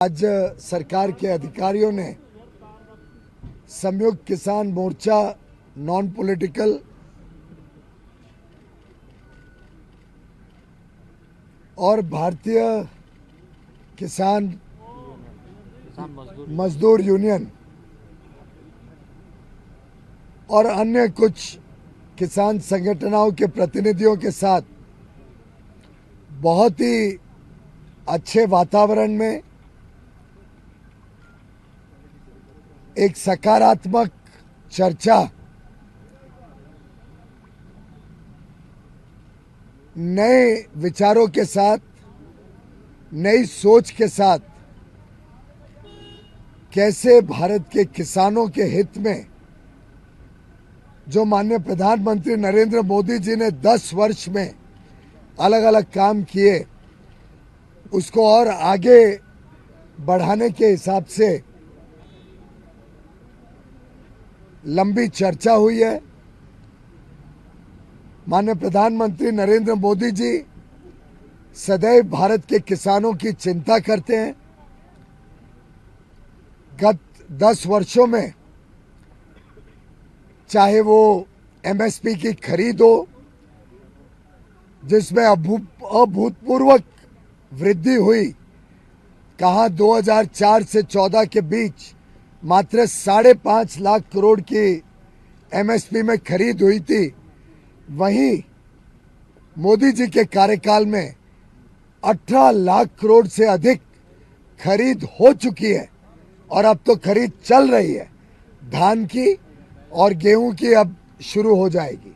आज सरकार के अधिकारियों ने संयुक्त किसान मोर्चा नॉन पॉलिटिकल और भारतीय किसान मजदूर यूनियन और अन्य कुछ किसान संगठनों के प्रतिनिधियों के साथ बहुत ही अच्छे वातावरण में एक सकारात्मक चर्चा नए विचारों के साथ, नई सोच के साथ कैसे भारत के किसानों के हित में जो माननीय प्रधानमंत्री नरेंद्र मोदी जी ने 10 वर्ष में अलग अलग काम किए उसको और आगे बढ़ाने के हिसाब से लंबी चर्चा हुई है। माननीय प्रधानमंत्री नरेंद्र मोदी जी सदैव भारत के किसानों की चिंता करते हैं। गत 10 वर्षों में चाहे वो एमएसपी की खरीद हो जिसमें अभूतपूर्व वृद्धि हुई, कहां 2004 से 14 के बीच मात्र 5.5 लाख करोड़ की एमएसपी में खरीद हुई थी, वहीं मोदी जी के कार्यकाल में 18 लाख करोड़ से अधिक खरीद हो चुकी है और अब तो खरीद चल रही है। धान की और गेहूं की अब शुरू हो जाएगी।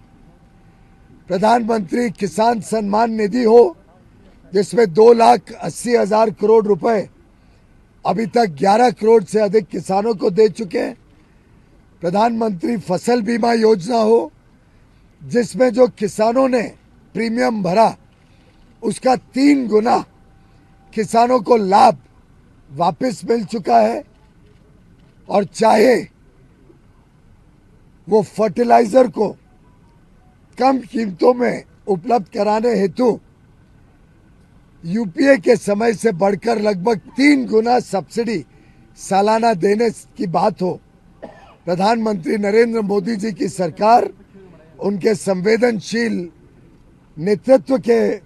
प्रधानमंत्री किसान सम्मान निधि हो जिसमें 2,80,000 करोड़ रुपए अभी तक 11 करोड़ से अधिक किसानों को दे चुके हैं। प्रधानमंत्री फसल बीमा योजना हो जिसमें जो किसानों ने प्रीमियम भरा उसका 3 गुना किसानों को लाभ वापस मिल चुका है। और चाहे वो फर्टिलाइजर को कम कीमतों में उपलब्ध कराने हेतु यूपीए के समय से बढ़कर लगभग 3 गुना सब्सिडी सालाना देने की बात हो, प्रधानमंत्री नरेंद्र मोदी जी की सरकार उनके संवेदनशील नेतृत्व के,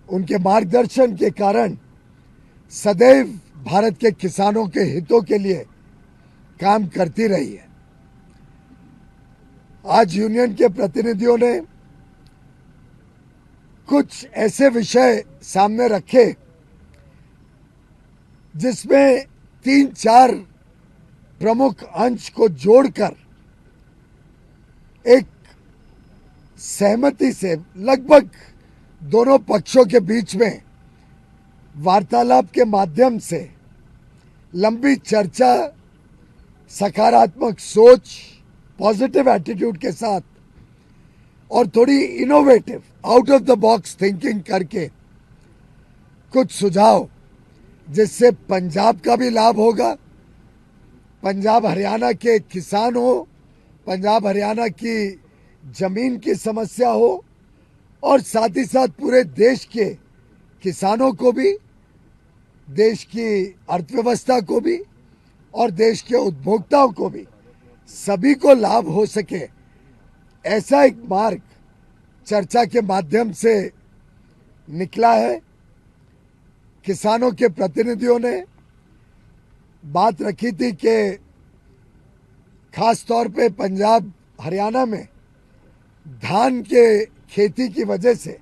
उनके मार्गदर्शन के कारण सदैव भारत के किसानों के हितों के लिए काम करती रही है। आज यूनियन के प्रतिनिधियों ने कुछ ऐसे विषय सामने रखे जिसमें 3-4 प्रमुख अंश को जोड़कर एक सहमति से लगभग दोनों पक्षों के बीच में वार्तालाप के माध्यम से लंबी चर्चा, सकारात्मक सोच, पॉजिटिव एटीट्यूड के साथ और थोड़ी innovative out of the box thinking करके कुछ सुझाव जिससे पंजाब का भी लाभ होगा, पंजाब हरियाणा के किसान हो, पंजाब हरियाणा की जमीन की समस्या हो और साथ ही साथ पूरे देश के किसानों को भी, देश की अर्थव्यवस्था को भी और देश के उपभोक्ताओं को भी, सभी को लाभ हो सके, ऐसा एक मार्ग चर्चा के माध्यम से निकला है। किसानों के प्रतिनिधियों ने बात रखी थी कि खास तौर पे पंजाब हरियाणा में धान के खेती की वजह से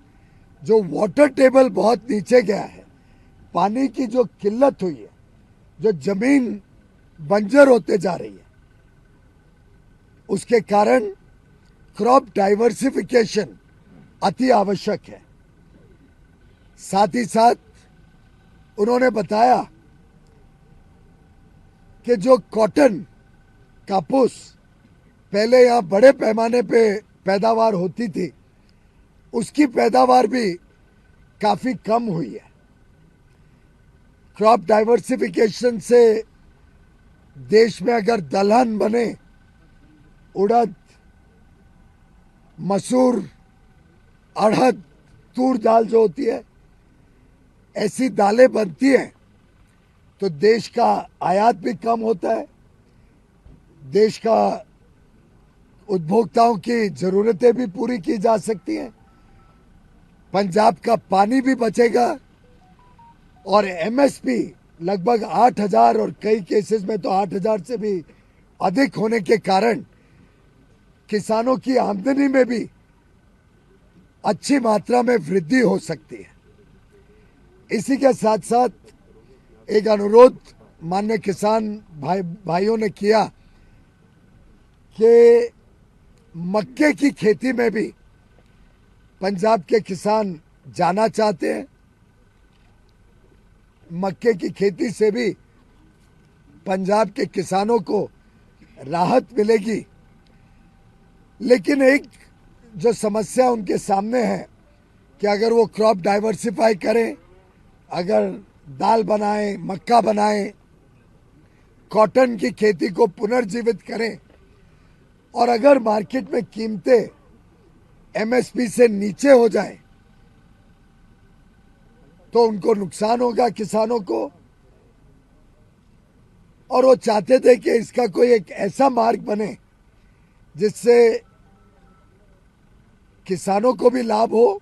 जो वाटर टेबल बहुत नीचे गया है, पानी की जो किल्लत हुई है, जो जमीन बंजर होते जा रही है, उसके कारण क्रॉप डाइवर्सिफिकेशन अति आवश्यक है। साथ ही साथ उन्होंने बताया कि जो कॉटन, कापूस पहले यहाँ बड़े पैमाने पे पैदावार होती थी, उसकी पैदावार भी काफी कम हुई है। क्रॉप डाइवर्सिफिकेशन से देश में अगर दलहन बने, उड़द, मसूर, अड़हद, तूर दाल जो होती है, ऐसी दालें बनती हैं तो देश का आयात भी कम होता है, देश का उपभोक्ताओं की जरूरतें भी पूरी की जा सकती हैं, पंजाब का पानी भी बचेगा और एमएसपी लगभग 8,000 और कई केसेस में तो 8,000 से भी अधिक होने के कारण किसानों की आमदनी में भी अच्छी मात्रा में वृद्धि हो सकती है। इसी के साथ साथ एक अनुरोध माननीय किसान भाइयों ने किया कि मक्के की खेती में भी पंजाब के किसान जाना चाहते हैं। मक्के की खेती से भी पंजाब के किसानों को राहत मिलेगी, लेकिन एक जो समस्या उनके सामने है कि अगर वो क्रॉप डाइवर्सिफाई करें, अगर दाल बनाएं, मक्का बनाएं, कॉटन की खेती को पुनर्जीवित करें और अगर मार्केट में कीमतें एमएसपी से नीचे हो जाए तो उनको नुकसान होगा किसानों को। और वो चाहते थे कि इसका कोई एक ऐसा मार्ग बने जिससे किसानों को भी लाभ हो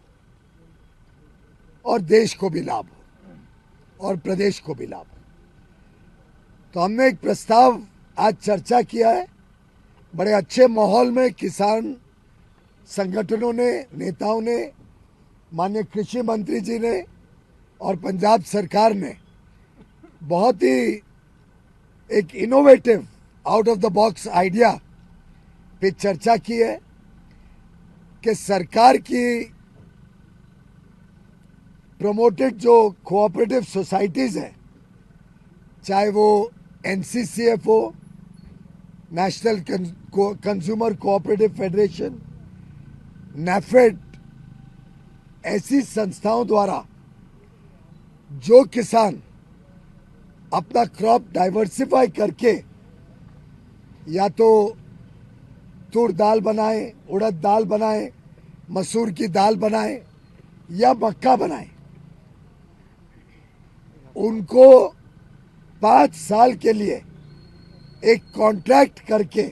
और देश को भी लाभ हो और प्रदेश को भी लाभ हो। तो हमने एक प्रस्ताव आज चर्चा किया है, बड़े अच्छे माहौल में किसान संगठनों ने, नेताओं ने, माननीय कृषि मंत्री जी ने और पंजाब सरकार ने बहुत ही एक innovative out of the box idea पे चर्चा की है कि सरकार की प्रमोटेड जो कोऑपरेटिव सोसाइटीज हैं, चाहे वो एनसीसीएफ हो, national consumer cooperative federation, NAFED, ऐसी संस्थाओं द्वारा जो किसान अपना क्रॉप डाइवर्सिफाई करके या तो तूर दाल बनाए, उड़द दाल बनाए, मसूर की दाल बनाए या मक्का बनाए, उनको 5 साल के लिए एक कॉन्ट्रैक्ट करके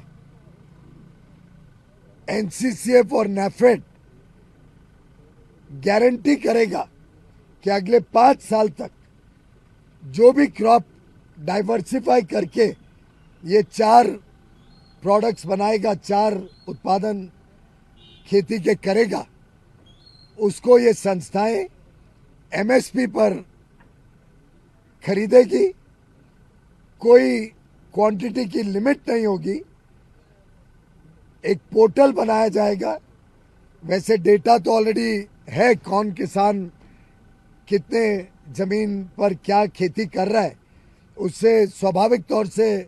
एनसीसीएफ और नैफेड गारंटी करेगा कि अगले 5 साल तक जो भी क्रॉप डाइवर्सिफाई करके ये 4 प्रोडक्ट्स बनाएगा, 4 उत्पादन खेती के करेगा, उसको ये संस्थाएं एमएसपी पर खरीदेगी। कोई क्वांटिटी की लिमिट नहीं होगी। एक पोर्टल बनाया जाएगा। वैसे डेटा तो ऑलरेडी है, कौन किसान कितने जमीन पर क्या खेती कर रहा है, उससे स्वाभाविक तौर से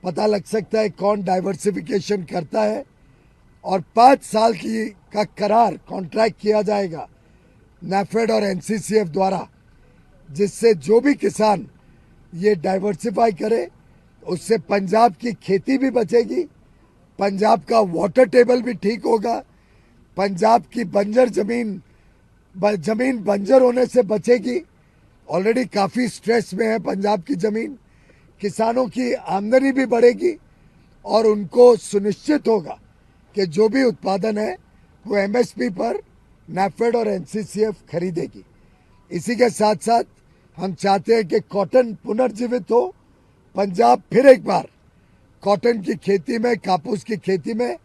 पता लग सकता है कौन डाइवर्सिफिकेशन करता है। और 5 साल का करार कॉन्ट्रैक्ट किया जाएगा नैफेड और एनसीसीएफ द्वारा, जिससे जो भी किसान ये डाइवर्सिफाई करे उससे पंजाब की खेती भी बचेगी, पंजाब का वाटर टेबल भी ठीक होगा, पंजाब की बंजर जमीन बंजर होने से बचेगी। ऑलरेडी काफ़ी स्ट्रेस में है पंजाब की ज़मीन। किसानों की आमदनी भी बढ़ेगी और उनको सुनिश्चित होगा कि जो भी उत्पादन है वो एमएसपी पर नैफेड और एनसीसीएफ खरीदेगी। इसी के साथ साथ हम चाहते हैं कि कॉटन पुनर्जीवित हो, पंजाब फिर एक बार कॉटन की खेती में, कापूस की खेती में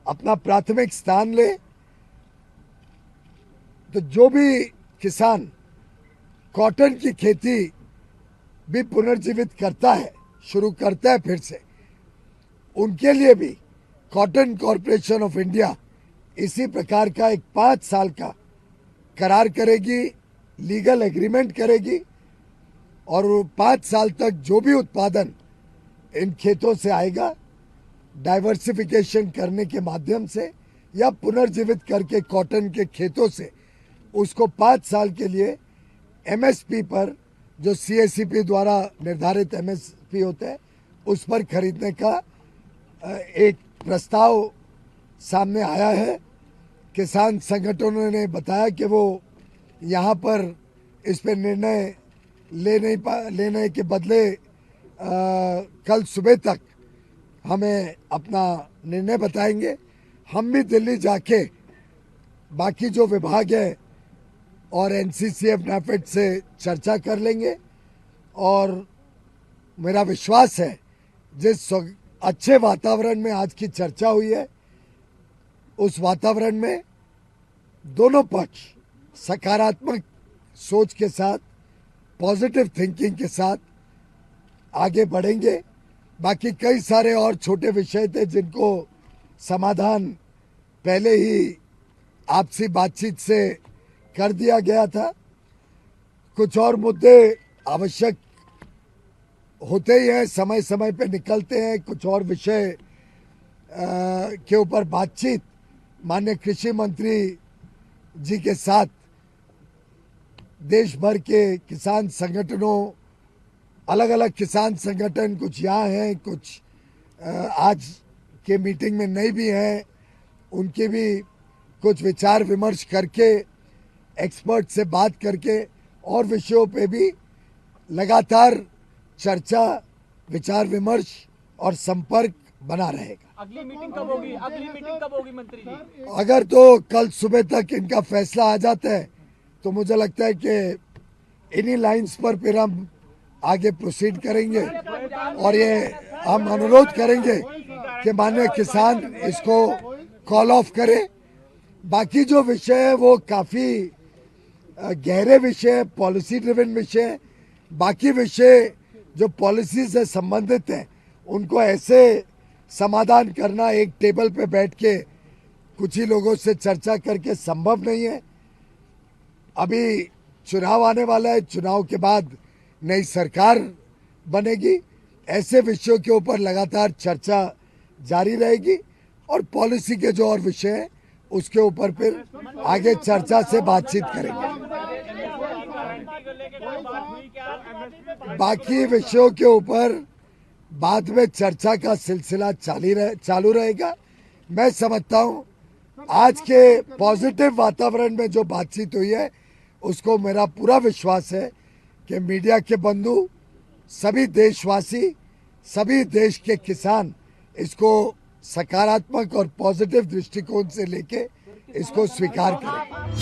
अपना प्राथमिक स्थान ले। तो जो भी किसान कॉटन की खेती भी पुनर्जीवित करता है, शुरू करता है फिर से, उनके लिए भी कॉटन कॉरपोरेशन ऑफ इंडिया इसी प्रकार का एक 5 साल का करार करेगी, लीगल एग्रीमेंट करेगी और वो 5 साल तक जो भी उत्पादन इन खेतों से आएगा, डाइवर्सिफिकेशन करने के माध्यम से या पुनर्जीवित करके कॉटन के खेतों से उसको 5 साल के लिए एमएसपी पर, जो सीएससीपी द्वारा निर्धारित एमएसपी होता है, उस पर खरीदने का एक प्रस्ताव सामने आया है। किसान संगठनों ने बताया कि वो यहाँ पर इस पर निर्णय लेने के बदले कल सुबह तक हमें अपना निर्णय बताएंगे। हम भी दिल्ली जाके बाकी जो विभाग है और एनसीसीएफ नैफेड से चर्चा कर लेंगे और मेरा विश्वास है जिस अच्छे वातावरण में आज की चर्चा हुई है उस वातावरण में दोनों पक्ष सकारात्मक सोच के साथ, पॉजिटिव थिंकिंग के साथ आगे बढ़ेंगे। बाकी कई सारे और छोटे विषय थे जिनको समाधान पहले ही आपसी बातचीत से कर दिया गया था। कुछ और मुद्दे आवश्यक होते ही हैं, समय समय पे निकलते हैं। कुछ और विषय के ऊपर बातचीत माननीय कृषि मंत्री जी के साथ देश भर के किसान संगठनों, अलग अलग किसान संगठन कुछ यहाँ हैं, कुछ आज के मीटिंग में नहीं भी हैं, उनके भी कुछ विचार विमर्श करके, एक्सपर्ट से बात करके और विषयों पे भी लगातार चर्चा, विचार विमर्श और संपर्क बना रहेगा। अगली मीटिंग कब होगी? अगली मीटिंग कब होगी मंत्री जी? अगर तो कल सुबह तक इनका फैसला आ जाता है तो मुझे लगता है कि इन्हीं लाइंस पर फिर हम आगे प्रोसीड करेंगे और ये हम अनुरोध करेंगे कि माननीय किसान इसको कॉल ऑफ करे। बाकी जो विषय है वो काफ़ी गहरे विषय, पॉलिसी ड्रिवन विषय, बाकी विषय जो पॉलिसी से संबंधित हैं उनको ऐसे समाधान करना एक टेबल पे बैठ के कुछ ही लोगों से चर्चा करके संभव नहीं है। अभी चुनाव आने वाला है, चुनाव के बाद नई सरकार बनेगी, ऐसे विषयों के ऊपर लगातार चर्चा जारी रहेगी और पॉलिसी के जो और विषय हैं उसके ऊपर फिर आगे चर्चा से बातचीत करेंगे। बाकी विषयों के ऊपर बाद में चर्चा का सिलसिला चालू रहेगा। मैं समझता हूँ आज के पॉजिटिव वातावरण में जो बातचीत हुई है उसको मेरा पूरा विश्वास है कि मीडिया के बंधु, सभी देशवासी, सभी देश के किसान इसको सकारात्मक और पॉजिटिव दृष्टिकोण से लेके इसको स्वीकार करें।